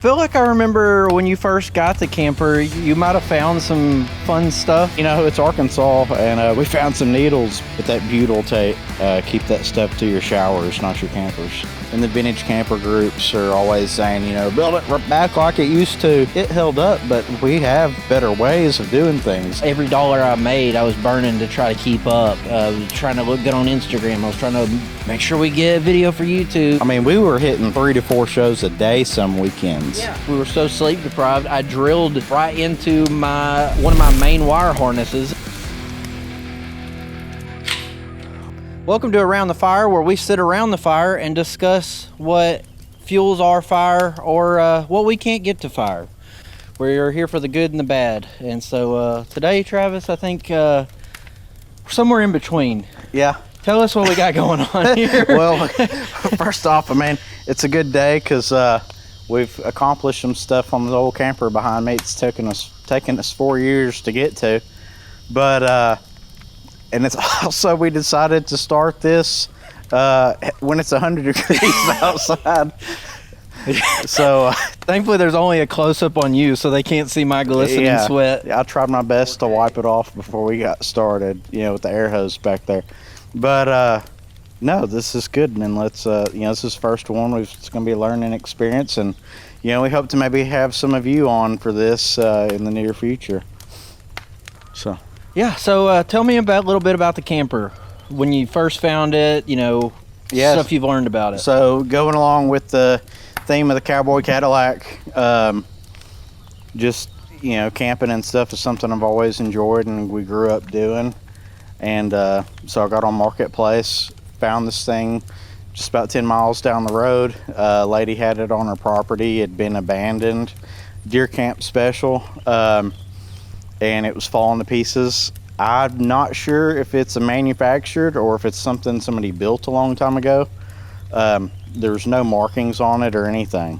Feel like I remember when you first got the camper, you might have found some fun stuff. You know, it's Arkansas, and we found some needles, but that butyl tape, keep that stuff to your showers, not your campers. And the vintage camper groups are always saying, you know, build it back like it used to. It held up, but we have better ways of doing things. Every dollar I made, I was burning to try to keep up. I was trying to look good on Instagram. I was trying to make sure we get a video for YouTube. I mean, we were hitting 3 to 4 shows a day some weekends. Yeah. We were so sleep deprived, I drilled right into one of my main wire harnesses. Welcome to Around the Fire, where we sit around the fire and discuss what fuels our fire or what we can't get to fire. We're here for the good and the bad. And so today, Travis, I think we're somewhere in between. Yeah. Tell us what we got going on here. Well, first off, I mean, it's a good day because we've accomplished some stuff on the old camper behind me. It's taken us 4 years to get to, but and it's also, we decided to start this when it's 100 degrees outside. So thankfully there's only a close-up on you, so they can't see my glistening sweat. Yeah, I tried my best to wipe it off before we got started, you know, with the air hose back there. But no, this is good, man. Let's you know, this is the first one. It's going to be a learning experience, and you know, we hope to maybe have some of you on for this in the near future. So yeah, so tell me a little bit about the camper. When you first found it, you know, stuff you've learned about it. So going along with the theme of the Cowboy Cadillac, just, you know, camping and stuff is something I've always enjoyed and we grew up doing. And so I got on Marketplace, found this thing just about 10 miles down the road. A lady had it on her property. It had been abandoned, deer camp special, and it was falling to pieces. I'm not sure if it's a manufactured or if it's something somebody built a long time ago. There's no markings on it or anything.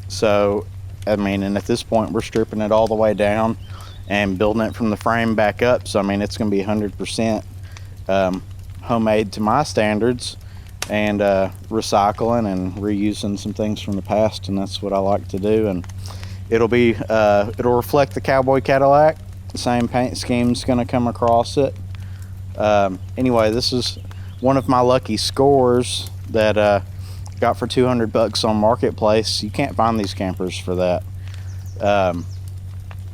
So, I mean, and at this point we're stripping it all the way down and building it from the frame back up. So, I mean, it's going to be 100% homemade to my standards, and recycling and reusing some things from the past, and that's what I like to do. And it'll reflect the Cowboy Cadillac. The same paint scheme's going to come across it. Anyway, this is one of my lucky scores that got for $200 on Marketplace. You can't find these campers for that.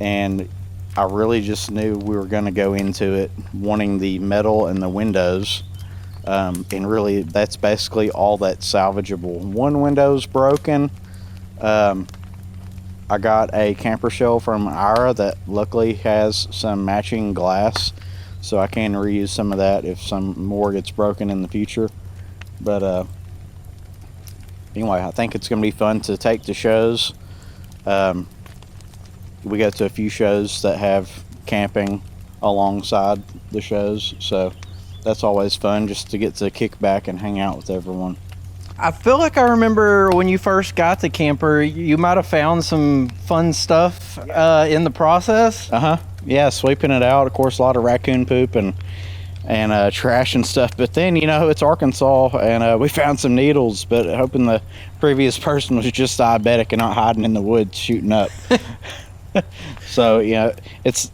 And I really just knew we were going to go into it wanting the metal and the windows. And really, that's basically all that's salvageable. One window's broken. I got a camper shell from Ira that luckily has some matching glass, so I can reuse some of that if some more gets broken in the future. But anyway, I think it's going to be fun to take to shows. We go to a few shows that have camping alongside the shows, so that's always fun just to get to kick back and hang out with everyone. I feel like I remember when you first got the camper, you might have found some fun stuff in the process. Yeah, sweeping it out. Of course, a lot of raccoon poop and trash and stuff. But then, you know, it's Arkansas, and we found some needles. But hoping the previous person was just diabetic and not hiding in the woods shooting up. So, you know, it's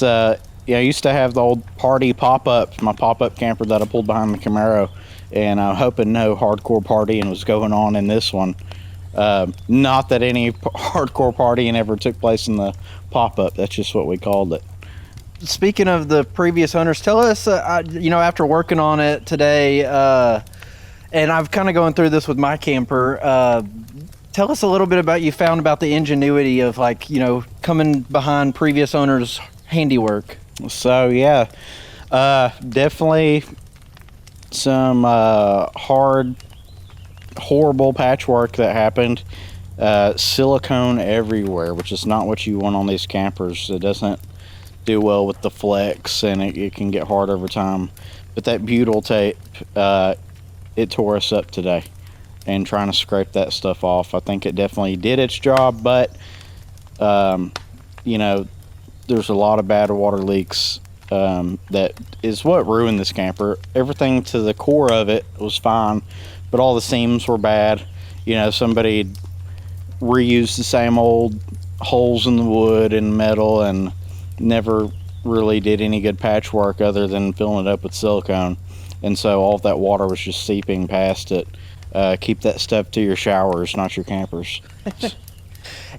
I used to have the old party pop-up, my pop-up camper that I pulled behind the Camaro. And I'm hoping no hardcore partying was going on in this one. Not that any hardcore partying ever took place in the pop-up. That's just what we called it. Speaking of the previous owners, tell us, you know, after working on it today, and I've kind of going through this with my camper, tell us a little bit about the ingenuity of, like, you know, coming behind previous owners' handiwork. So, yeah, definitely some horrible patchwork that happened. Silicone everywhere, which is not what you want on these campers. It doesn't do well with the flex, and it can get hard over time. But that butyl tape, it tore us up today, and trying to scrape that stuff off, I think it definitely did its job. But you know, there's a lot of bad water leaks. That is what ruined this camper. Everything to the core of it was fine, but all the seams were bad. You know, somebody reused the same old holes in the wood and metal, and never really did any good patchwork other than filling it up with silicone. And so all of that water was just seeping past it. Keep that stuff to your showers, not your campers.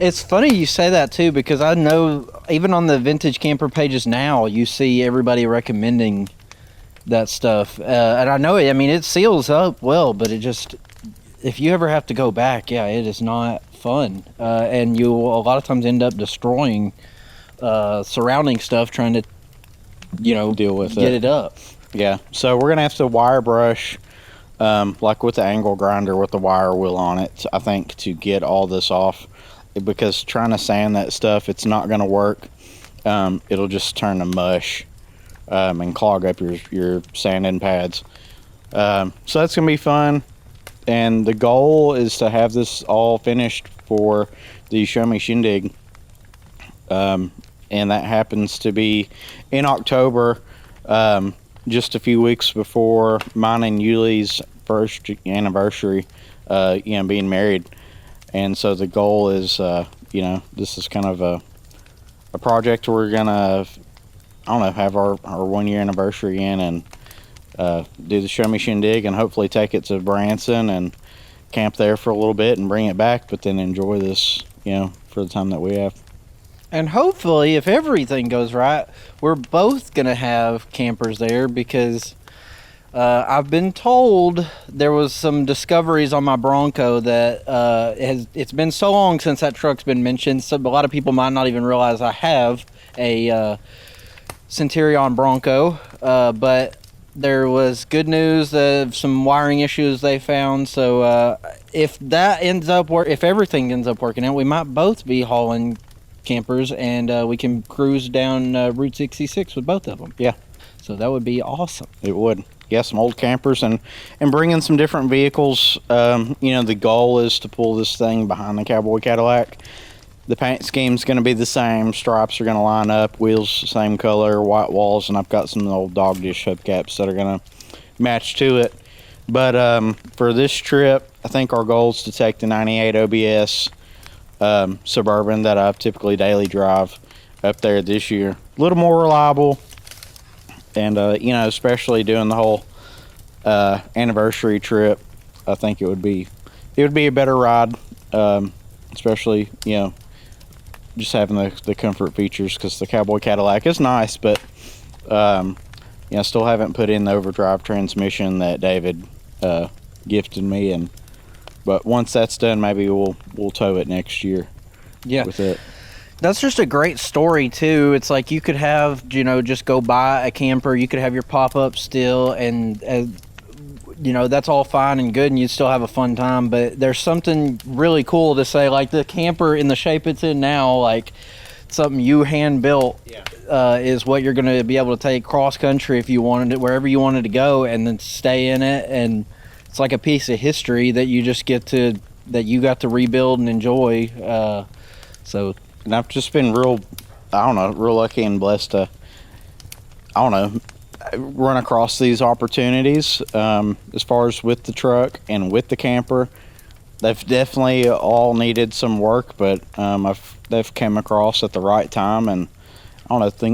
It's funny you say that too, because I know even on the vintage camper pages now, you see everybody recommending that stuff. And I know it, I mean, it seals up well, but it just, if you ever have to go back, yeah, it is not fun. And you will a lot of times end up destroying surrounding stuff trying to, Deal with get it. it up. Yeah, so we're gonna have to wire brush, like with the angle grinder with the wire wheel on it, I think, to get all this off, because trying to sand that stuff, it's not gonna work. It'll just turn to mush and clog up your sanding pads. So that's gonna be fun, and the goal is to have this all finished for the Show Me Shindig. And that happens to be in October, just a few weeks before mine and Yuli's first anniversary, being married. And so the goal is, this is kind of a project we're gonna, have our 1 year anniversary in, and do the Show Me Shindig, and hopefully take it to Branson and camp there for a little bit and bring it back, but then enjoy this, for the time that we have. And hopefully, if everything goes right, we're both going to have campers there, because I've been told there was some discoveries on my Bronco that it's been so long since that truck's been mentioned, so a lot of people might not even realize I have a Centurion Bronco, but there was good news of some wiring issues they found. So if everything ends up working out, we might both be hauling campers, and we can cruise down Route 66 with both of them. Yeah. So that would be awesome. It would. Yeah, some old campers and bring in some different vehicles. The goal is to pull this thing behind the Cowboy Cadillac. The paint scheme's going to be the same. Stripes are going to line up. Wheels same color, white walls, and I've got some old dog dish hubcaps that are going to match to it. But for this trip, I think our goal is to take the 98 OBS Suburban that I typically daily drive up there this year. A little more reliable, and especially doing the whole anniversary trip, I think it would be a better ride, especially just having the comfort features, because the Cowboy Cadillac is nice, but still haven't put in the overdrive transmission that David gifted me, but once that's done, maybe we'll tow it next year. Yeah. With it. That's just a great story too. It's like you could have, just go buy a camper. You could have your pop-up still, and that's all fine and good, and you'd still have a fun time. But there's something really cool to say, like the camper in the shape it's in now, like something you hand built, is what you're going to be able to take cross country if you wanted it, wherever you wanted to go, and then stay in it. And it's like a piece of history that you just that you got to rebuild and enjoy. And I've just been real lucky and blessed to, run across these opportunities, as far as with the truck and with the camper. They've definitely all needed some work, but they've come across at the right time, and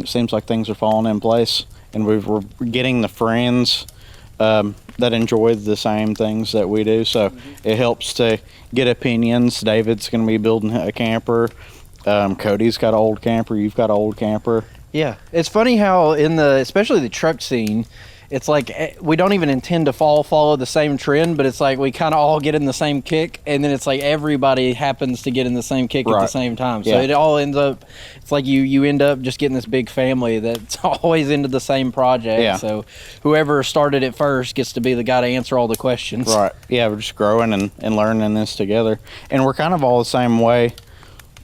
seems like things are falling in place, and we're getting the friends that enjoy the same things that we do, so it helps to get opinions. David's going to be building a camper. Cody's got an old camper. You've got an old camper. Yeah, it's funny how especially the truck scene, it's like we don't even intend to follow the same trend, but it's like we kind of all get in the same kick, and then it's like everybody happens to get in the same kick at the same time. So it all ends up, it's like you end up just getting this big family that's always into the same project. Yeah. So whoever started it first gets to be the guy to answer all the questions. Right. Yeah, we're just growing and learning this together, and we're kind of all the same way,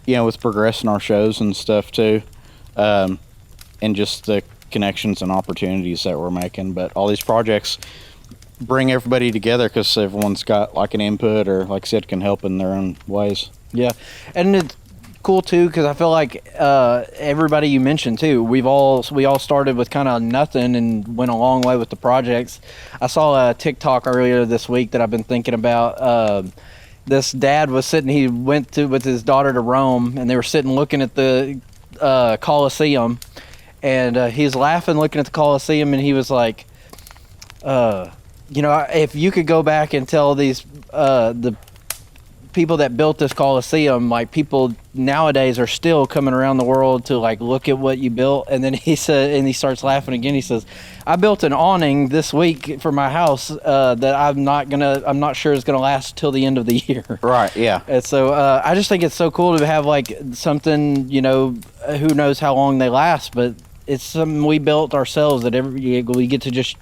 with progressing our shows and stuff too, and just the connections and opportunities that we're making. But all these projects bring everybody together because everyone's got like an input, or like I said, can help in their own ways. Yeah, and it's cool too because I feel like everybody you mentioned too, we all started with kind of nothing and went a long way with the projects. I saw a TikTok earlier this week that I've been thinking about. this dad was sitting. He went to with his daughter to Rome, and they were sitting looking at the Colosseum, and he's laughing, looking at the Colosseum, and he was like, if you could go back and tell these the people that built this Colosseum, like people nowadays are still coming around the world to like look at what you built. And then he said, and he starts laughing again. He says, I built an awning this week for my house that I'm not sure is gonna last till the end of the year. Right. Yeah. And so I just think it's so cool to have like something, who knows how long they last, but it's something we built ourselves that we get to just,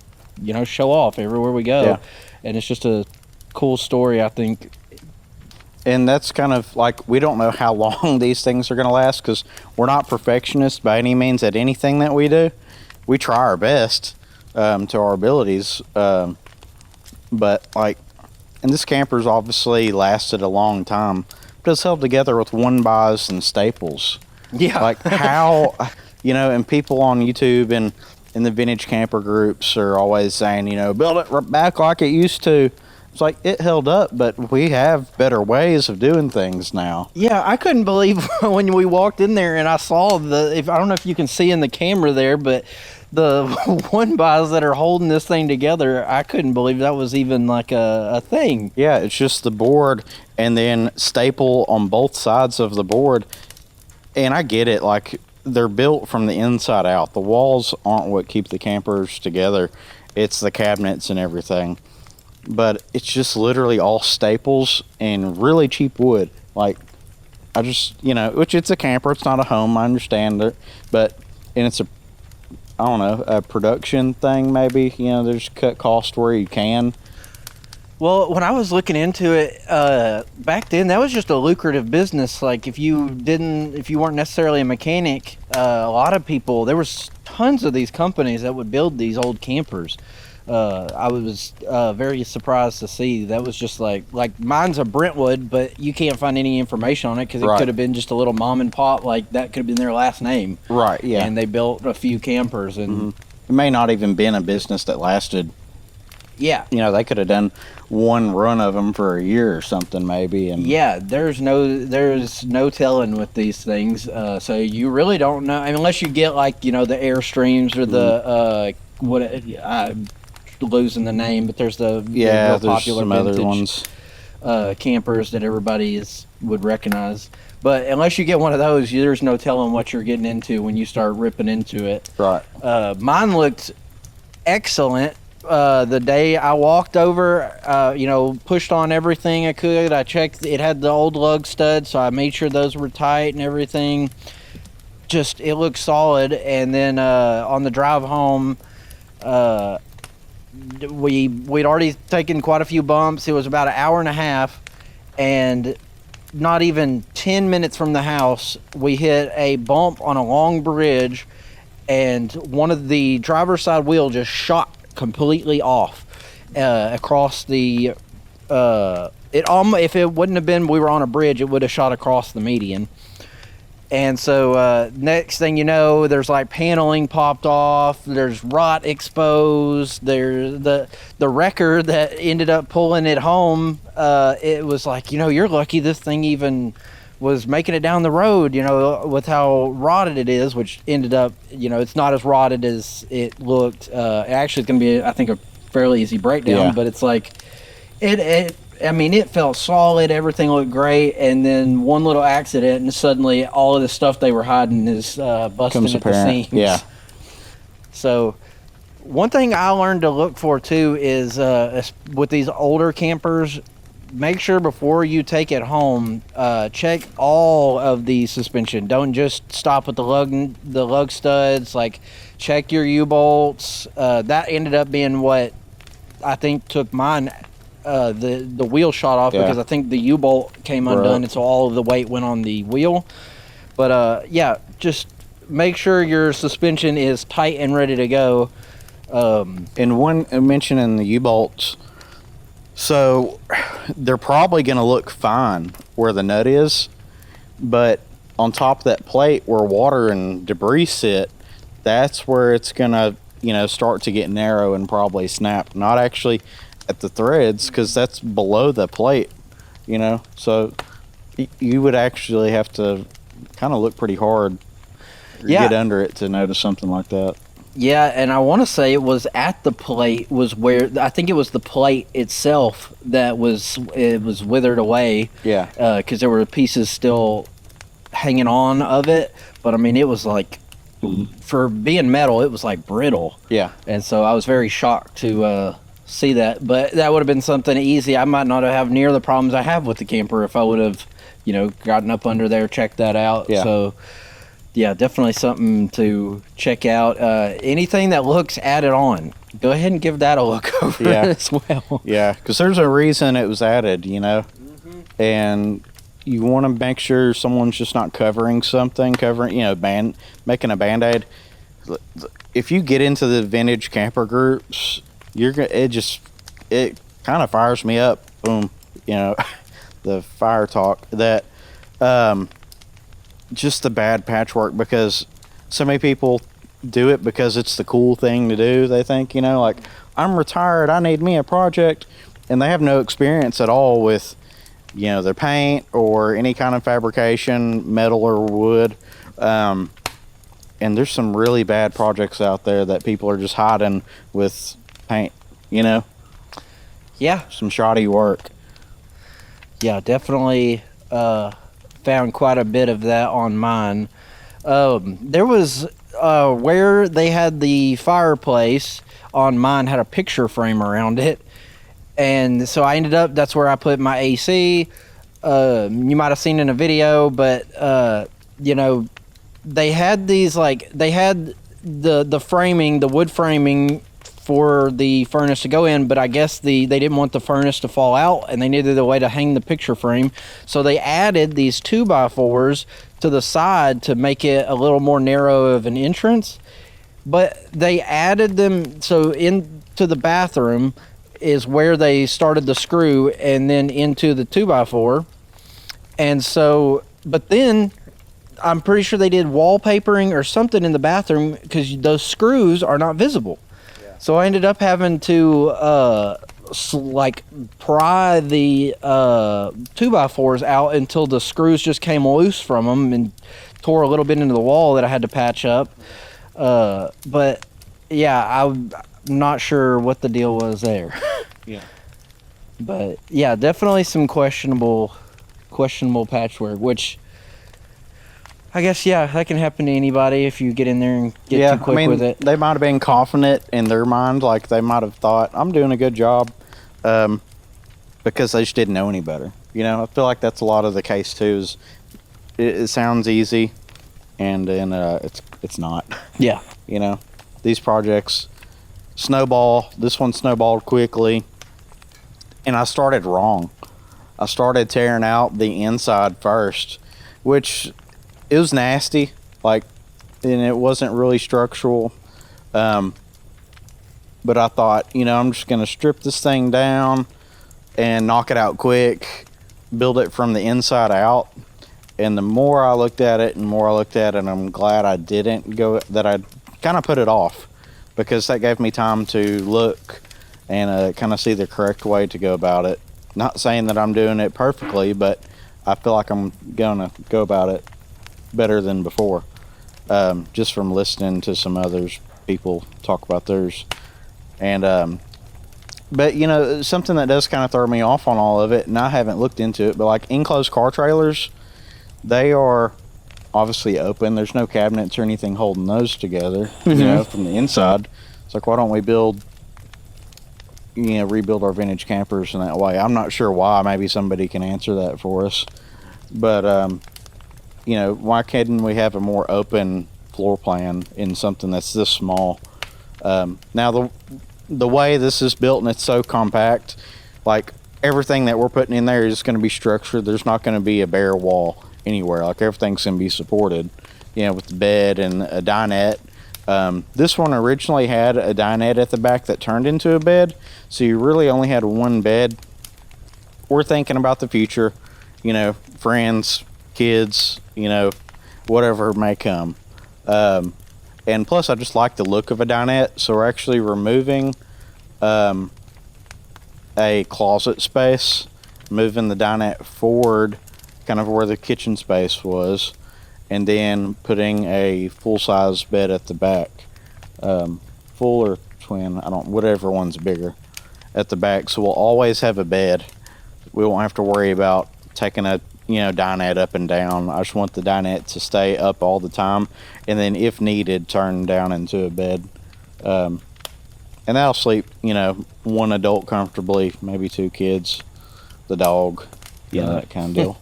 show off everywhere we go. Yeah. And it's just a cool story, I think. And that's kind of like, we don't know how long these things are going to last because we're not perfectionists by any means at anything that we do. We try our best to our abilities. But like, and this camper's obviously lasted a long time, but it's held together with one buys and staples. Yeah. Like how, and people on YouTube and in the vintage camper groups are always saying, build it back like it used to. It's like it held up, but we have better ways of doing things now. Yeah, I couldn't believe when we walked in there and I saw I don't know if you can see in the camera there, but the one buys that are holding this thing together, I couldn't believe that was even like a thing. Yeah, it's just the board and then staple on both sides of the board. And I get it, like they're built from the inside out. The walls aren't what keep the campers together. It's the cabinets and everything. But it's just literally all staples and really cheap wood. Like, I just, which it's a camper, it's not a home, I understand it. But, and it's a production thing maybe, there's cut cost where you can. Well, when I was looking into it, back then, that was just a lucrative business. Like, if you weren't necessarily a mechanic, a lot of people, there was tons of these companies that would build these old campers. I was very surprised to see that was just like mine's a Brentwood, but you can't find any information on it because it Right. could have been just a little mom and pop, like that could have been their last name. Right, yeah. And they built a few campers and It may not even been a business that lasted. yeah. They could have done one run of them for a year or something maybe. And Yeah, there's no telling with these things. So you really don't know unless you get like, the Airstreams or the I'm losing the name, but there's the real there's popular some other vintage ones. campers that everybody would recognize. But unless you get one of those, there's no telling what you're getting into when you start ripping into it. Right. Mine looked excellent. The day I walked over, pushed on everything I could. I checked, it had the old lug studs, so I made sure those were tight and everything. Just, it looked solid. And then on the drive home, we'd already taken quite a few bumps. It was about an hour and a half, and not even 10 minutes from the house, we hit a bump on a long bridge, and one of the driver's side wheel just shot completely off across the if it wouldn't have been we were on a bridge, it would have shot across the median. And so next thing you know, there's like paneling popped off, there's rot exposed, there's the wrecker that ended up pulling it home. It was like, you're lucky this thing even was making it down the road, with how rotted it is, which ended up, it's not as rotted as it looked. Actually, it's going to be, I think, a fairly easy breakdown, Yeah. but it's like, it felt solid, everything looked great, and then one little accident, and suddenly all of the stuff they were hiding is busting Comes at the apparent. seams. Yeah. So, one thing I learned to look for, too, is with these older campers, make sure before you take it home, check all of the suspension. Don't just stop with the lug studs. Like, check your U-bolts. That ended up being what I think took mine. The wheel shot off because I think the U-bolt came undone, and so all of the weight went on the wheel. But just make sure your suspension is tight and ready to go. And one mention in the U-bolts, so they're probably going to look fine where the nut is, but on top of that plate where water and debris sit, that's where it's going to start to get narrow and probably snap. Not actually at the threads, because that's below the plate. you know. So you would actually have to kind of look pretty hard or Yeah. get under it to notice something like that. Yeah, and I want to say it was at the plate was where I think it was the plate itself that was withered away. Yeah. Because there were pieces still hanging on of it, but I mean it was like for being metal, it was like brittle. Yeah. And so I was very shocked to see that. But that would have been something easy. I might not have near the problems I have with the camper if I would have, gotten up under there, checked that out. Yeah. So, yeah, definitely something to check out. Anything that looks added on, go ahead and give that a look over Yeah. as well. Yeah, because there's a reason it was added, and you want to make sure someone's just not covering something, making a Band-Aid. If you get into the vintage camper groups, it kind of fires me up. Boom, the fire talk that, just the bad patchwork, because so many people do it because it's the cool thing to do. They think, like, I'm retired, I need me a project, and they have no experience at all with, their paint or any kind of fabrication, metal or wood. And there's some really bad projects out there that people are just hiding with paint, Yeah. some shoddy work. Yeah, definitely found quite a bit of that on mine. There was where they had the fireplace on mine had a picture frame around it, and so I ended up that's where I put my AC. You might have seen in a video, but they had these they had the framing, the wood framing for the furnace to go in, but I guess they didn't want the furnace to fall out, and they needed a way to hang the picture frame, so they added these 2x4s to the side to make it a little more narrow of an entrance. But they added them so into the bathroom is where they started the screw, and then into the 2x4. And so, but then I'm pretty sure they did wallpapering or something in the bathroom because those screws are not visible. So I ended up having to pry the 2x4s out until the screws just came loose from them and tore a little bit into the wall that I had to patch up. But yeah, I'm not sure what the deal was there. Yeah. But yeah, definitely some questionable patchwork, which I guess, yeah, that can happen to anybody if you get in there and get too quick with it. They might have been confident in their mind, like they might have thought, I'm doing a good job, because they just didn't know any better. I feel like that's a lot of the case too. Is it sounds easy, and then it's not. Yeah. These projects snowball. This one snowballed quickly, and I started wrong. I started tearing out the inside first, which it was nasty, and it wasn't really structural. But I thought, I'm just going to strip this thing down and knock it out quick, build it from the inside out. And the more I looked at it, I'm glad I didn't that I kind of put it off, because that gave me time to look and kind of see the correct way to go about it. Not saying that I'm doing it perfectly, but I feel like I'm going to go about it better than before, just from listening to some others people talk about theirs. And but something that does kind of throw me off on all of it, and I haven't looked into it, but like enclosed car trailers, they are obviously open. There's no cabinets or anything holding those together, from the inside. It's like, why don't we rebuild our vintage campers in that way? I'm not sure why. Maybe somebody can answer that for us. But why couldn't we have a more open floor plan in something that's this small? Now the way this is built, and it's so compact, like everything that we're putting in there is going to be structured. There's not going to be a bare wall anywhere. Like everything's going to be supported, with the bed and a dinette. This one originally had a dinette at the back that turned into a bed, so you really only had one bed. We're thinking about the future, friends, kids, whatever may come. And plus, I just like the look of a dinette, so we're actually removing a closet space moving the dinette forward, kind of where the kitchen space was, and then putting a full-size bed at the back, full or twin, whatever one's bigger, at the back. So we'll always have a bed. We won't have to worry about taking a dinette up and down. I just want the dinette to stay up all the time, and then if needed, turn down into a bed. And that'll sleep, one adult comfortably, maybe two kids, the dog, that kind of deal.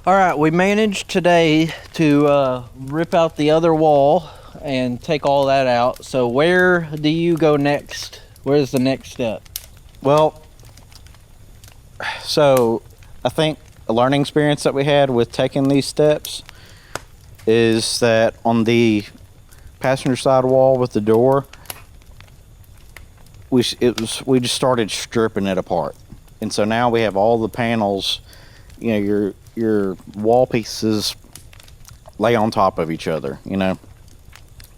All right, we managed today to rip out the other wall and take all that out. So where do you go next? Where's the next step? Well, so I think a learning experience that we had with taking these steps is that on the passenger side wall with the door, we just started stripping it apart, and so now we have all the panels. Your wall pieces lay on top of each other.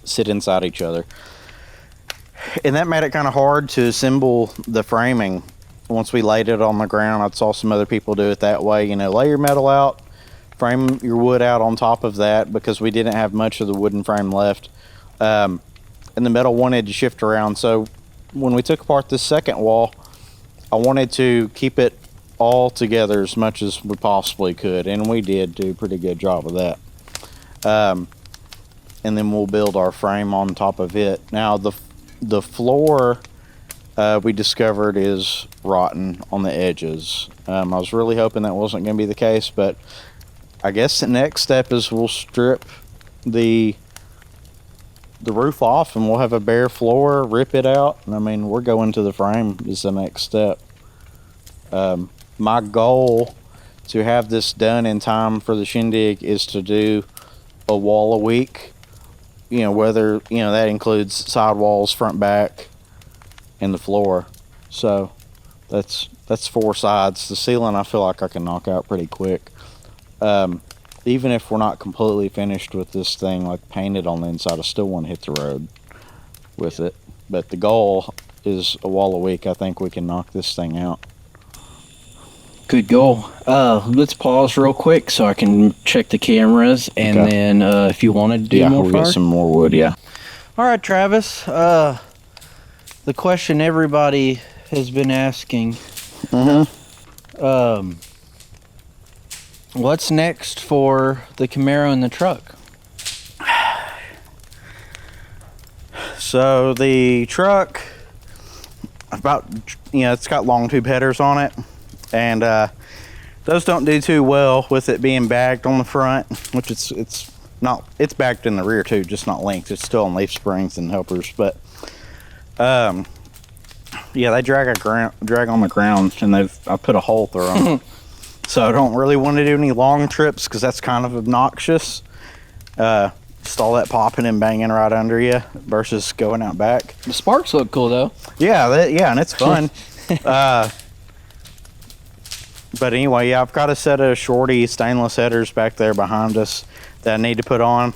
Sit inside each other, and that made it kind of hard to assemble the framing. Once we laid it on the ground, I saw some other people do it that way. Lay your metal out, frame your wood out on top of that, because we didn't have much of the wooden frame left, and the metal wanted to shift around. So when we took apart this second wall, I wanted to keep it all together as much as we possibly could, and we did do a pretty good job of that. And then we'll build our frame on top of it. Now the floor we discovered is rotten on the edges. I was really hoping that wasn't going to be the case, but I guess the next step is we'll strip the roof off, and we'll have a bare floor, rip it out. And we're going to the frame is the next step. My goal to have this done in time for the shindig is to do a wall a week. Whether that includes side walls, front, back, and the floor. So that's 4 sides. The ceiling I feel like I can knock out pretty quick. Even if we're not completely finished with this thing, like painted on the inside, I still want to hit the road with it. But the goal is a wall a week. I think we can knock this thing out. Good goal. Let's pause real quick so I can check the cameras, and then if you want to do more we'll fire. get some more wood. Yeah. All right, Travis. The question everybody has been asking. What's next for the Camaro and the truck? So the truck, it's got long tube headers on it, and those don't do too well with it being bagged on the front, which it's bagged in the rear too, just not linked. It's still on leaf springs and helpers, but they drag on the ground, and I put a hole through them. So I don't really want to do any long trips because that's kind of obnoxious. Just all that popping and banging right under you versus going out back. The sparks look cool though. Yeah, and it's fun. But anyway, I've got a set of shorty stainless headers back there behind us that I need to put on.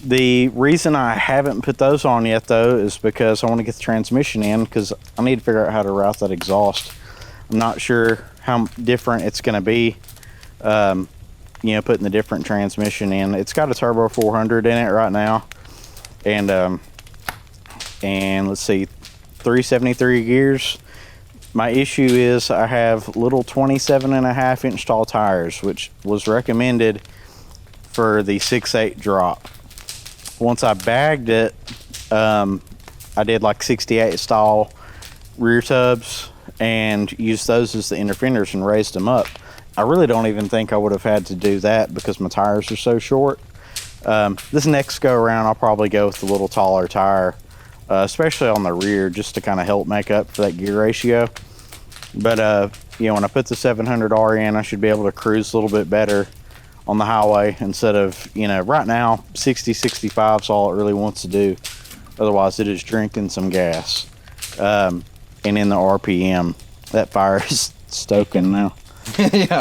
The reason I haven't put those on yet though is because I want to get the transmission in, because I need to figure out how to route that exhaust. I'm not sure how different it's going to be, putting the different transmission in. It's got a turbo 400 in it right now, and let's see, 373 gears. My issue is I have little 27.5-inch tall tires, which was recommended for the 6.8 drop. Once I bagged it, I did like 68 style rear tubs and used those as the inner fenders and raised them up. I really don't even think I would have had to do that because my tires are so short. This next go around, I'll probably go with a little taller tire, especially on the rear, just to kind of help make up for that gear ratio. But when I put the 700R in, I should be able to cruise a little bit better on the highway instead of, right now 60, 65 is all it really wants to do. Otherwise it is drinking some gas. And in the RPM, that fire is stoking now. Yeah.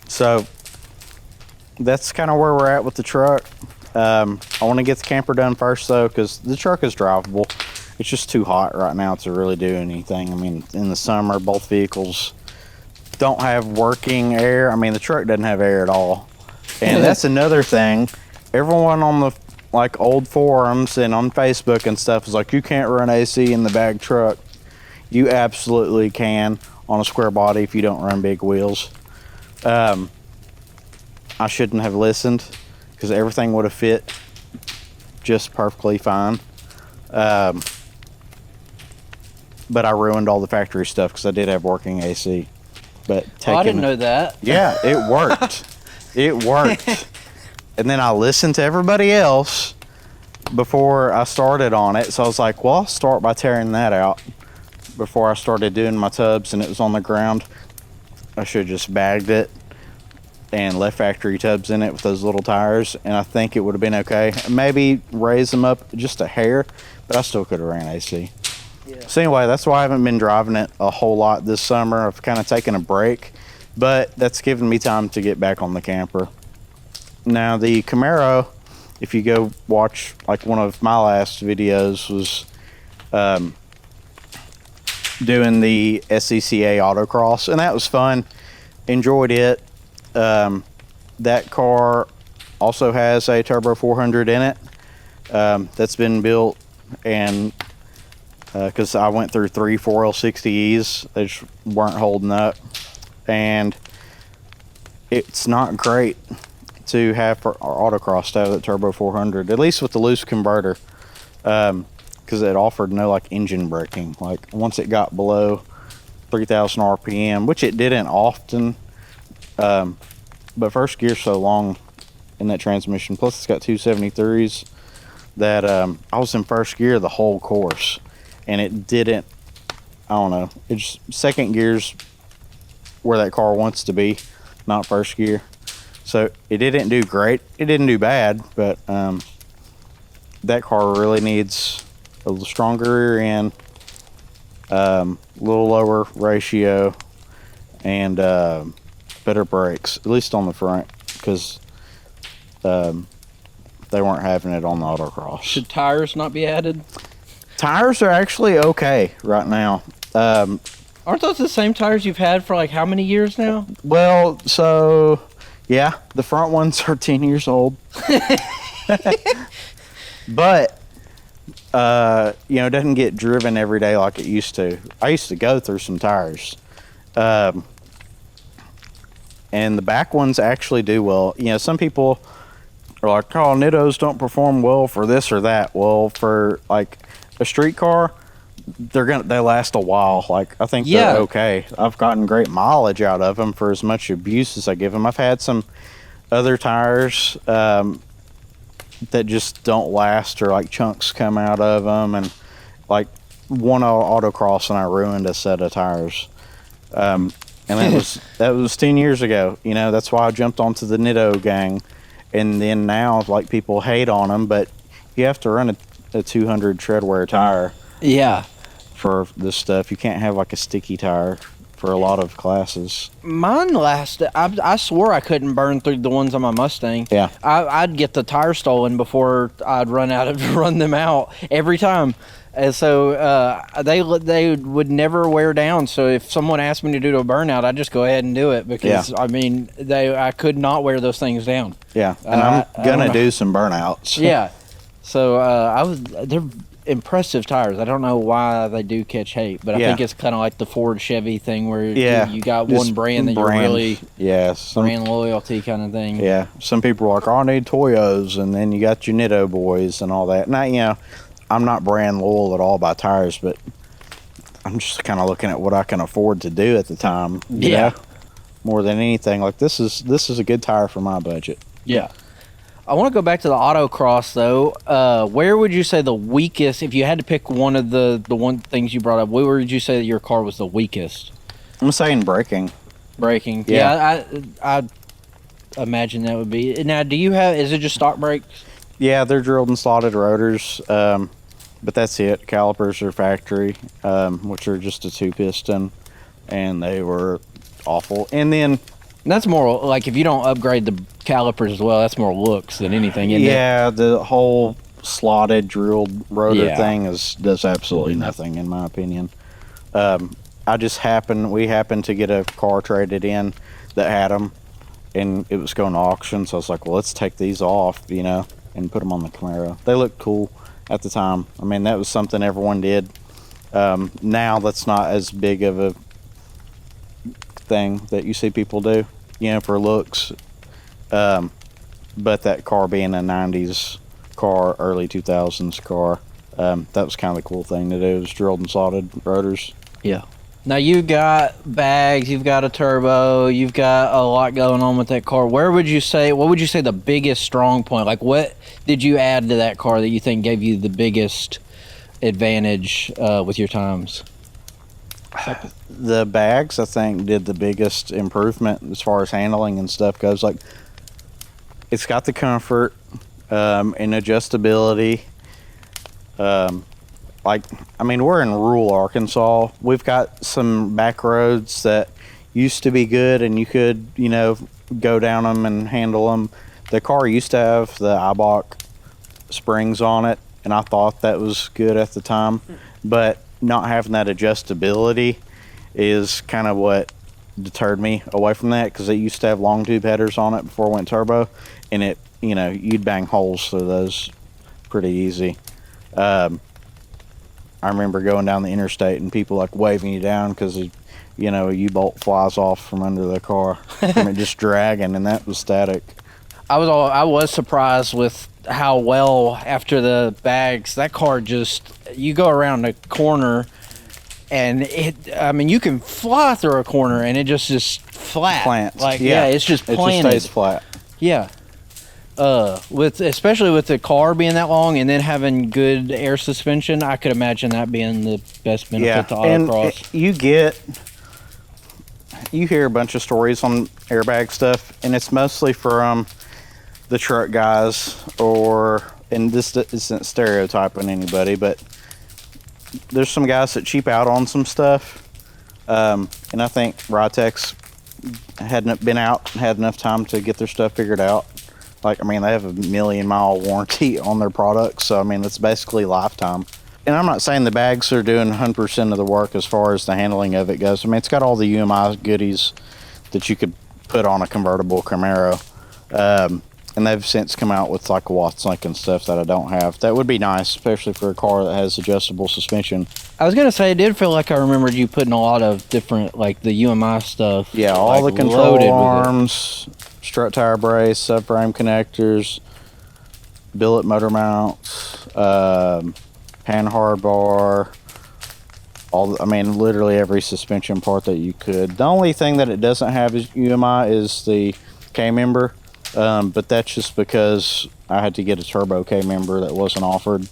So that's kind of where we're at with the truck. I want to get the camper done first though, because the truck is drivable, it's just too hot right now to really do anything. I mean, in the summer, both vehicles don't have working air. I mean, the truck doesn't have air at all. And that's another thing. Everyone on the like old forums and on Facebook and stuff is like, you can't run AC in the bag truck. You absolutely can on a square body if you don't run big wheels. I shouldn't have listened because everything would have fit just perfectly fine. But I ruined all the factory stuff because I did have working AC. But I didn't know that. Yeah, it worked. It worked. And then I listened to everybody else before I started on it. So I was like, well, I'll start by tearing that out before I started doing my tubs and it was on the ground. I should have just bagged it and left factory tubs in it with those little tires, and I think it would have been okay. Maybe raise them up just a hair, but I still could have ran AC. Yeah. So anyway, that's why I haven't been driving it a whole lot this summer. I've kind of taken a break, but that's given me time to get back on the camper. Now the Camaro, if you go watch like one of my last videos was doing the SCCA autocross, and that was fun. Enjoyed it. That car also has a turbo 400 in it. That's been built, and because I went through 3 4L60Es, they just weren't holding up, and it's not great to have for our autocross to have that turbo 400, at least with the loose converter, because it offered no like engine braking. Like once it got below 3,000 RPM, which it didn't often, but first gear's so long in that transmission, plus it's got 273s, that I was in first gear the whole course, and it didn't, I don't know, it's second gear's where that car wants to be, not first gear. So it didn't do great. It didn't do bad, but that car really needs a little stronger rear end, little lower ratio, and better brakes, at least on the front, because they weren't having it on the autocross. Should tires not be added? Tires are actually okay right now. Aren't those the same tires you've had for like how many years now? Well, so yeah, the front ones are 10 years old. But it doesn't get driven every day like it used to. I used to go through some tires. And the back ones actually do well. Some people are like, oh, Nittos don't perform well for this or that. Well, for like a street car, they last a while. Like, I think they're okay. I've gotten great mileage out of them for as much abuse as I give them. I've had some other tires that just don't last, or like chunks come out of them, and like one autocross and I ruined a set of tires. And that was 10 years ago. That's why I jumped onto the Nitto gang. And then now, like, people hate on them, but you have to run a 200 tread wear tire. Yeah. For this stuff, you can't have like a sticky tire for a lot of classes. Mine I swore I couldn't burn through the ones on my Mustang. Yeah. I'd get the tire stolen before I'd run them out every time. And so they would never wear down. So if someone asked me to do a burnout, I'd just go ahead and do it, because I could not wear those things down. Yeah, and I'm gonna do some burnouts. Yeah. So they're impressive tires. I don't know why they do catch hate, but I think it's kind of like the Ford Chevy thing where you got one brand that you're really brand loyalty kind of thing. Yeah, some people are like, oh, I need Toyos, and then you got your Nitto boys and all that. Now, I'm not brand loyal at all by tires, but I'm just kind of looking at what I can afford to do at the time. You know? More than anything, like this is a good tire for my budget. Yeah. I want to go back to the autocross though. Where would you say the weakest, if you had to pick one of the one things you brought up, where would you say that your car was the weakest? I'm saying braking. Braking. Yeah, I imagine that would be. Now, is it just stock brakes? Yeah, they're drilled and slotted rotors, but that's it. Calipers are factory, which are just a 2-piston, and they were awful. And then that's more like, if you don't upgrade the calipers as well, that's more looks than anything, isn't it? Yeah, the whole slotted drilled rotor Yeah. thing does absolutely nothing in my opinion. We happened to get a car traded in that had them, and it was going to auction. So I was like, well, let's take these off, and put them on the Camaro. They looked cool at the time. I mean, that was something everyone did. Now that's not as big of a thing that you see people do, for looks. But that car being a 90s car, early 2000s car, that was kind of the cool thing to do. It was drilled and slotted rotors. Yeah. Now you got bags, you've got a turbo, you've got a lot going on with that car. What would you say the biggest strong point? Like, what did you add to that car that you think gave you the biggest advantage with your times? The bags, I think, did the biggest improvement as far as handling and stuff goes. Like, it's got the comfort and adjustability. We're in rural Arkansas. We've got some back roads that used to be good, and you could, go down them and handle them. The car used to have the Ibach springs on it, and I thought that was good at the time. But not having that adjustability is kind of what deterred me away from that, because it used to have long tube headers on it before it went turbo, and it, you'd bang holes through those pretty easy. I remember going down the interstate and people like waving you down because a U-bolt flies off from under the car from it just dragging, and that was static. I was surprised with how well, after the bags, that car you go around a corner and you can fly through a corner and it just flat. Plants. Like, it's just planted. It just stays flat. Yeah. Especially with the car being that long and then having good air suspension, I could imagine that being the best benefit to autocross. You hear a bunch of stories on airbag stuff, and it's mostly from the truck guys, and this isn't stereotyping anybody, but there's some guys that cheap out on some stuff, and I think Rytech's hadn't been out and had enough time to get their stuff figured out. They have a 1,000,000-mile warranty on their products, so it's basically lifetime. And I'm not saying the bags are doing 100% of the work as far as the handling of it goes. It's got all the UMI goodies that you could put on a convertible Camaro, and they've since come out with like a Watts link and stuff that I don't have. That would be nice, especially for a car that has adjustable suspension. I was gonna say, it did feel like I remembered you putting a lot of different, like the UMI stuff. Yeah, all the control arms, strut tire brace, subframe connectors, billet motor mounts, pan hard bar, literally every suspension part that you could. The only thing that it doesn't have is UMI is the K-member, but that's just because I had to get a turbo K-member that wasn't offered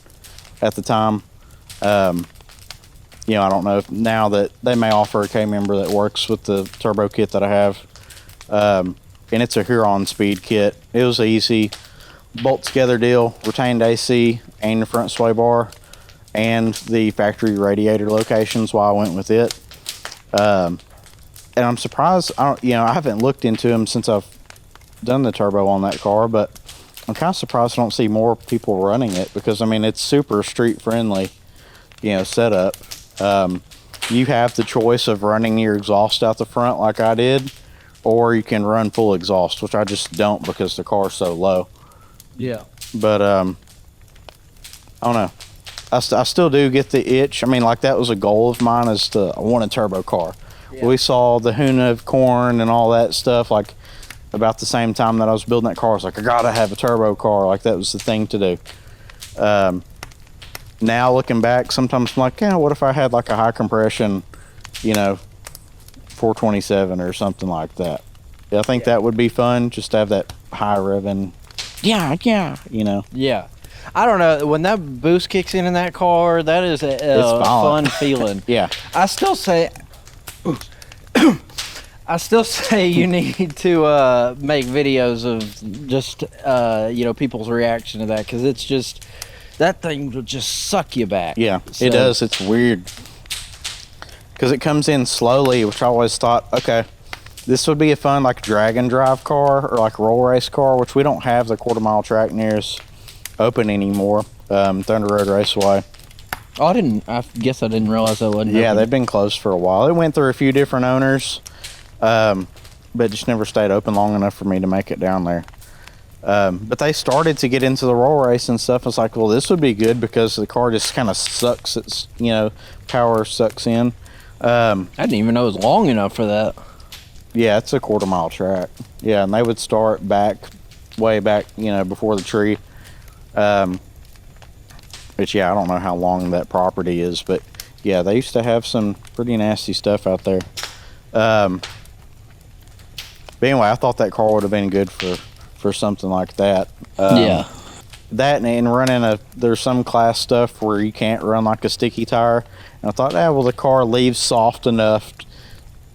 at the time. I don't know if now that they may offer a K-member that works with the turbo kit that I have. And it's a Huron speed kit. It was an easy bolt together deal, retained AC and the front sway bar and the factory radiator locations why I went with it. And I'm surprised, I haven't looked into them since I've done the turbo on that car, but I'm kind of surprised I don't see more people running it, because it's super street friendly, setup. You have the choice of running your exhaust out the front like I did, or you can run full exhaust, which I just don't because the car's so low. Yeah. But I don't know. I still do get the itch. That was a goal of mine, I want a turbo car. Yeah. We saw the Huna of corn and all that stuff about the same time that I was building that car. I was like, I gotta have a turbo car. That was the thing to do. Now looking back, sometimes I'm like, what if I had a high compression, 427 or something like that. I think that would be fun, just to have that high revving. Yeah. Yeah. I don't know, when that boost kicks in that car, that is a fun feeling. Yeah. I still say you need to make videos of just people's reaction to that, because it's just, that thing will just suck you back. Yeah, it does. It's weird because it comes in slowly, which I always thought, okay, this would be a fun drag and drive car or roll race car, which we don't have the quarter mile track near as open anymore. Thunder Road Raceway. Oh, I guess I didn't realize that wasn't. Yeah, open. they've been closed for a while. It went through a few different owners, but just never stayed open long enough for me to make it down there. But they started to get into the roll race and stuff. It's like, well, this would be good because the car just kind of sucks. Its power sucks in. I didn't even know it was long enough for that. Yeah, it's a quarter-mile track. Yeah, and they would start way back, before the tree. Which, yeah, I don't know how long that property is, but yeah, they used to have some pretty nasty stuff out there. But anyway, I thought that car would have been good for something like that. Yeah. That and running there's some class stuff where you can't run like a sticky tire. And I thought, well, the car leaves soft enough.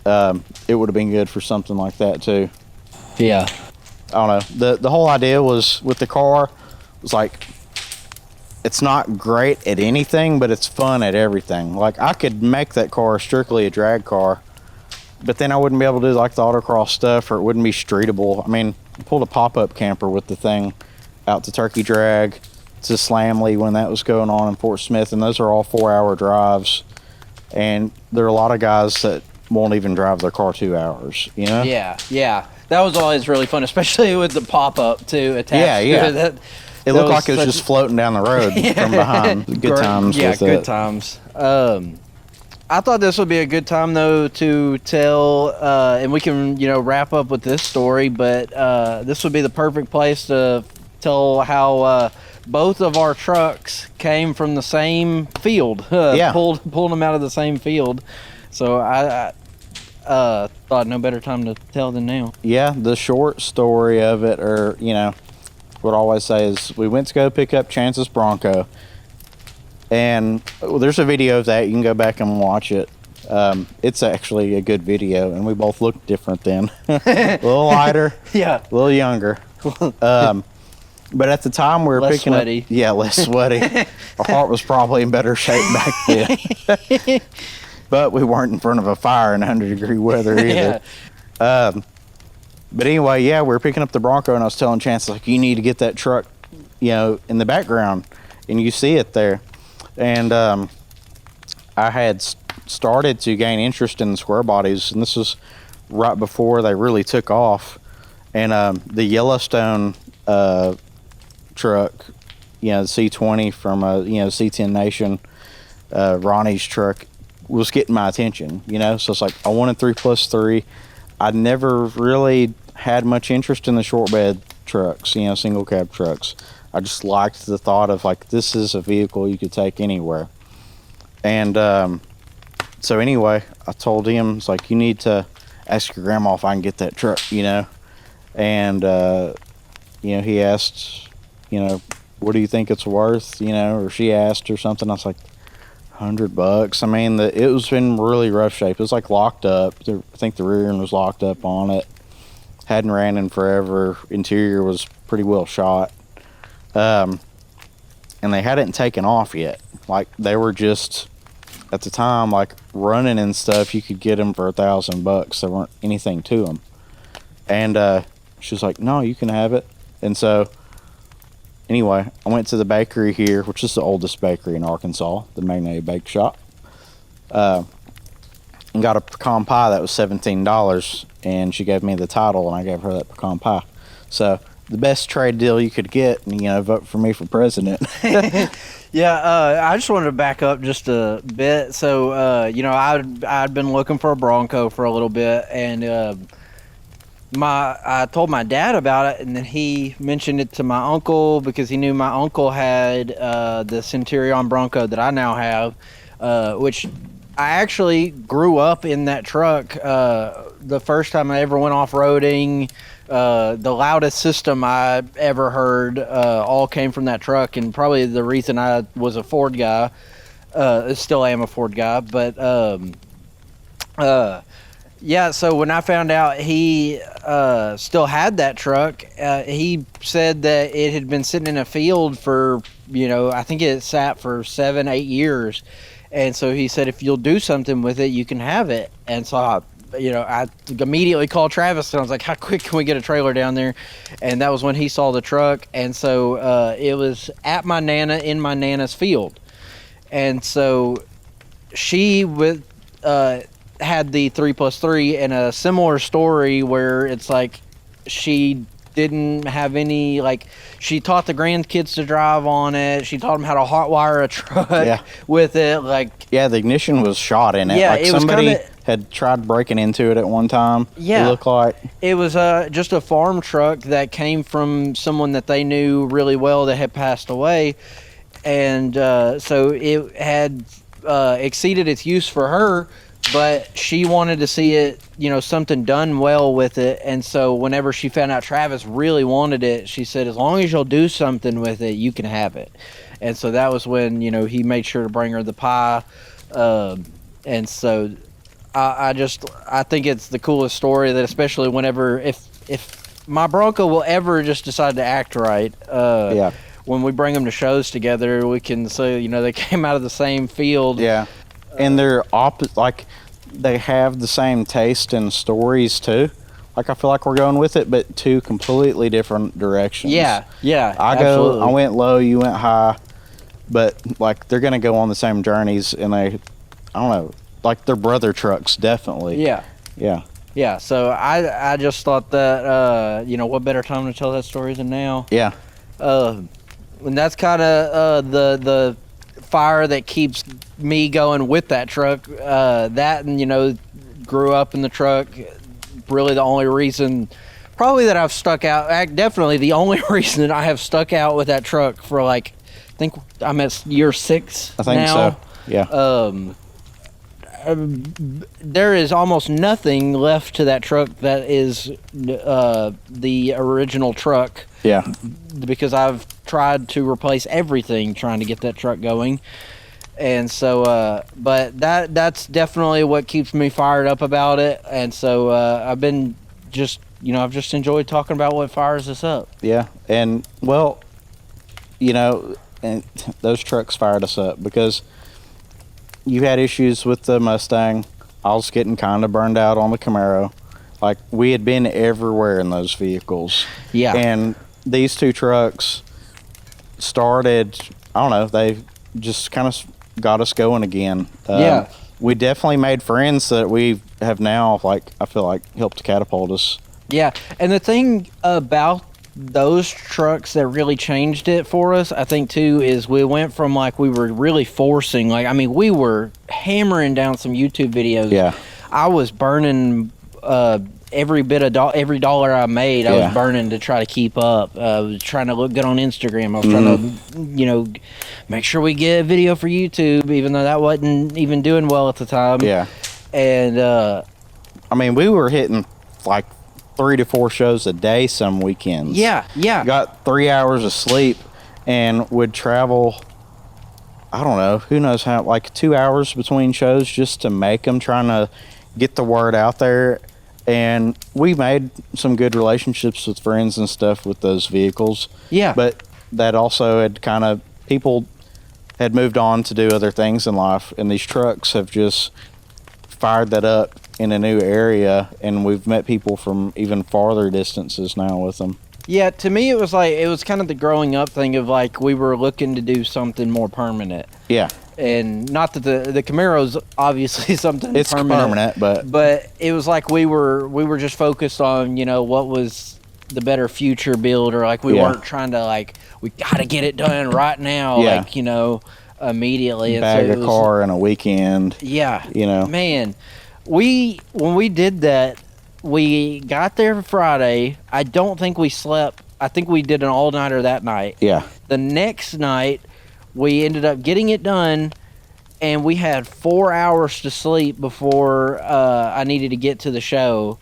It would have been good for something like that too. Yeah. I don't know. The whole idea was with the car was like, it's not great at anything, but it's fun at everything. Like, I could make that car strictly a drag car, but then I wouldn't be able to do like the autocross stuff, or it wouldn't be streetable. I mean, I pulled a pop-up camper with the thing out to Turkey Drag, to Slamley when that was going on in Fort Smith, and those are all 4-hour drives. And there are a lot of guys that won't even drive their car 2 hours, Yeah, yeah. That was always really fun, especially with the pop-up too attached. Yeah. To it. It looked like it was just floating down the road from behind. Good times Yeah, with good it. times. I thought this would be a good time though to tell, and we can wrap up with this story. But this would be the perfect place to tell how both of our trucks came from the same field. Pulled them out of the same field. So I thought no better time to tell than now. Yeah, the short story of it, or what I always say is, we went to go pick up Chance's Bronco, and there's a video of that. You can go back and watch it. It's actually a good video, and we both looked different then. A little lighter, Yeah. a little younger. But at the time we were Less picking sweaty. up, yeah, less sweaty. Our heart was probably in better shape back then. But we weren't in front of a fire in 100-degree weather either. But anyway, yeah, we were picking up the Bronco, and I was telling Chance, like, you need to get that truck, in the background, and you see it there. And I had started to gain interest in the square bodies, and this was right before they really took off. And the Yellowstone truck, the C20 from C10 Nation, Ronnie's truck, was getting my attention, so it's like, I wanted 3+3. I never really had much interest in the short bed trucks, single cab trucks. I just liked the thought of, like, this is a vehicle you could take anywhere. And so anyway, I told him, it's like, you need to ask your grandma if I can get that truck, and he asked, what do you think it's worth, or she asked or something. I was like, $100. I mean, it was in really rough shape. It was like locked up. I think the rear end was locked up on it. Hadn't ran in forever. Interior was pretty well shot. And they hadn't taken off yet. Like, they were just, at the time, like, running and stuff. You could get them for $1,000. There weren't anything to them. And she was like, no, you can have it. And so anyway, I went to the bakery here, which is the oldest bakery in Arkansas, the Magnolia Bake Shop, and got a pecan pie that was $17, and she gave me the title, and I gave her that pecan pie. So the best trade deal you could get, and vote for me for president. Yeah, I just wanted to back up just a bit. So, I'd been looking for a Bronco for a little bit, and I told my dad about it, and then he mentioned it to my uncle because he knew my uncle had the Centurion Bronco that I now have, which I actually grew up in that truck. The first time I ever went off-roading, the loudest system I ever heard all came from that truck, and probably the reason I was a Ford guy, still am a Ford guy, but yeah, so when I found out he still had that truck, he said that it had been sitting in a field for, I think it sat for 7-8 years. And so he said, if you'll do something with it, you can have it. And so I immediately called Travis and I was like, how quick can we get a trailer down there? And that was when he saw the truck. And so it was at my Nana in my Nana's field. And so she had the 3+3 and a similar story where it's like she didn't have any, like, she taught the grandkids to drive on it. She taught them how to hotwire a truck with it. Like, yeah, the ignition was shot in it. Yeah, like it was somebody kinda, had tried breaking into it at one time. Yeah, it looked like it was just a farm truck that came from someone that they knew really well that had passed away, and so it had exceeded its use for her. But she wanted to see it, something done well with it. And so whenever she found out Travis really wanted it, she said, as long as you'll do something with it, you can have it. And so that was when, he made sure to bring her the pie. And so I think it's the coolest story, that especially whenever, if my Bronco will ever just decide to act right, when we bring them to shows together, we can say, they came out of the same field. Yeah. And they're like they have the same taste and stories too. Like I feel like we're going with it, but two completely different directions. Yeah, I went low, you went high, but like they're gonna go on the same journeys, and I don't know, like they're brother trucks, definitely. Yeah. So I just thought that what better time to tell that story than now? Yeah. And that's kind of the fire that keeps me going with that truck. That, and grew up in the truck. Really the only reason probably that I've stuck out, definitely the only reason that I have stuck out with that truck for, like, I think I'm at year 6 I think now. so. Yeah. There is almost nothing left to that truck that is the original truck. Yeah. Because I've tried to replace everything trying to get that truck going. And so, but that's definitely what keeps me fired up about it. And so I've been just, I've just enjoyed talking about what fires us up. Yeah. And, well, and those trucks fired us up because you had issues with the Mustang. I was getting kind of burned out on the Camaro. Like, we had been everywhere in those vehicles. Yeah. And these two trucks started, I don't know, they just kind of got us going again. Yeah. We definitely made friends that we have now, like, I feel like helped catapult us. Yeah. And the thing about those trucks that really changed it for us, I think, too, is we went from, like, we were really forcing, like, I mean, we were hammering down some YouTube videos. Yeah. I was burning every dollar I made, I was burning to try to keep up. I was trying to look good on Instagram. I was trying to, make sure we get a video for YouTube, even though that wasn't even doing well at the time. Yeah. And, I mean, we were hitting, like, 3 to 4 shows a day some weekends. Yeah. Got 3 hours of sleep and would travel, I don't know, who knows how, like 2 hours between shows just to make them, trying to get the word out there. And we made some good relationships with friends and stuff with those vehicles. Yeah. But that also had kind of, people had moved on to do other things in life, and these trucks have just fired that up in a new area, and we've met people from even farther distances now with them. Yeah, to me it was kind of the growing up thing of, like, we were looking to do something more permanent. Yeah. And not that the Camaro's obviously something it's permanent, but it was like we were just focused on, what was the better future build, or like we weren't trying to, like, we got to get it done right now, like, immediately. And bag so a car in a weekend. Yeah. Man, when we did that, we got there Friday. I don't think we slept. I think we did an all-nighter that night. Yeah. The next night, we ended up getting it done, and we had 4 hours to sleep before I needed to get to the show,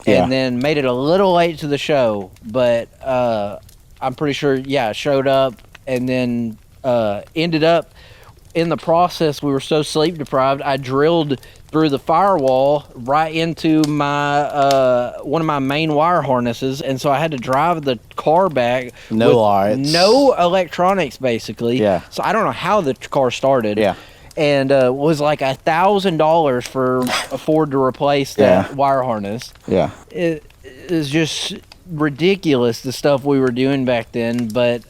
and then made it a little late to the show, but I'm pretty sure, showed up, and then ended up, in the process, we were so sleep deprived, I drilled through the firewall right into my one of my main wire harnesses, and so I had to drive the car back. No lights, no electronics, basically. Yeah. So I don't know how the car started. Yeah. and was like $1,000 for a Ford to replace that wire harness. Yeah. It is just ridiculous the stuff we were doing back then, but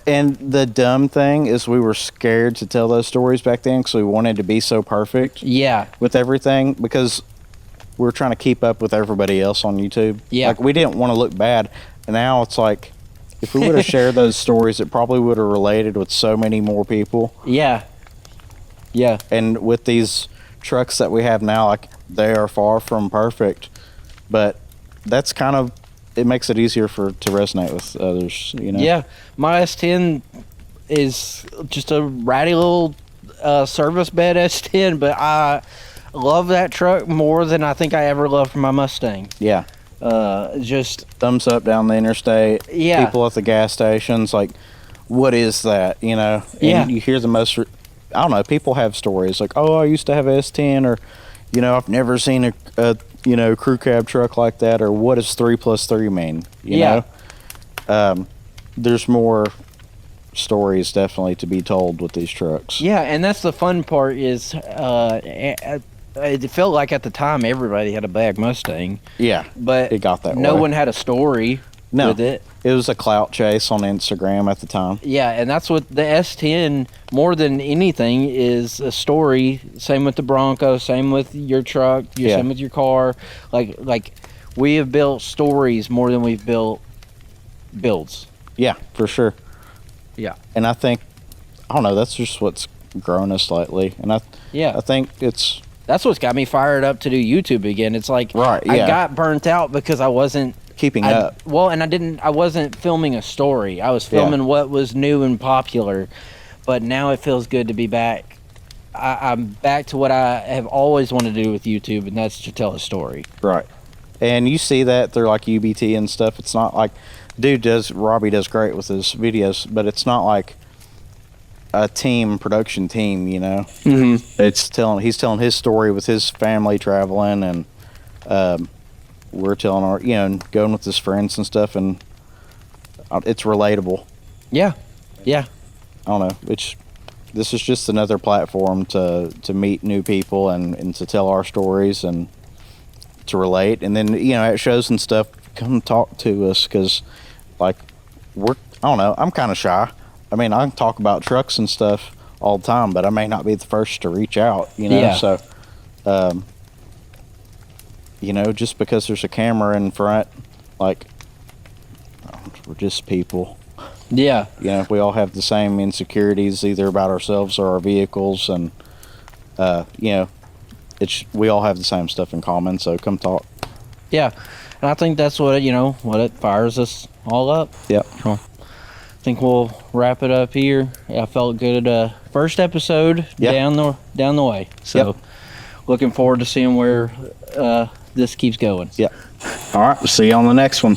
and the dumb thing is we were scared to tell those stories back then because we wanted to be so perfect yeah, with everything, because we were trying to keep up with everybody else on YouTube. Yeah. Like, we didn't want to look bad. And now it's like, if we would have shared those stories, it probably would have related with so many more people. yeah, yeah, And with these trucks that we have now, like, they are far from perfect, but that's kind of, it makes it easier to resonate with others, you know? yeah. My S10 is just a ratty little service bed S10, but I love that truck more than I think I ever loved my Mustang. Yeah. Just Thumbs up down the interstate. Yeah. People at the gas stations, like, what is that, you know? And Yeah. you hear the most, I don't know, people have stories like, oh, I used to have a S10, or, you know, I've never seen a you know, crew cab truck like that, or what does 3 + 3 mean, you Yeah. know? There's more stories definitely to be told with these trucks. yeah, and that's the fun part is it felt like at the time everybody had a bag Mustang, Yeah, but it got that no way. one had a story No. with it. It was a clout chase on Instagram at the time. Yeah, and that's what the S10 more than anything is, a story. Same with the Bronco, same with your truck, Yeah. same with your car. Like we have built stories more than we've built builds. Yeah, for sure. Yeah. And I think, I don't know, that's just what's grown us lately. And I think it's, That's what's got me fired up to do YouTube again. It's like Right, I yeah. got burnt out because I wasn't keeping up. Well, and I wasn't filming a story. I was filming what was new and popular. But now it feels good to be back. I'm back to what I have always wanted to do with YouTube, and that's to tell a story. Right. And you see that through like UBT and stuff. It's not like, Robbie does great with his videos, but it's not like a production team, you know? Mm-hmm. He's telling his story with his family traveling, and we're telling our, you know, going with his friends and stuff, and it's relatable. Yeah. Yeah. I don't know. This is just another platform to meet new people and to tell our stories and to relate. And then, you know, at shows and stuff, come talk to us, because, like, I don't know, I'm kind of shy. I mean, I can talk about trucks and stuff all the time, but I may not be the first to reach out, you know? Yeah. So, you know, just because there's a camera in front, like, we're just people. Yeah. You know, we all have the same insecurities, either about ourselves or our vehicles, and you know, we all have the same stuff in common. So come talk. Yeah. And I think that's what it fires us all up. Yep. Well, I think we'll wrap it up here. I felt good. First episode down the way. So looking forward to seeing where this keeps going. Yep. All right. We'll see you on the next one.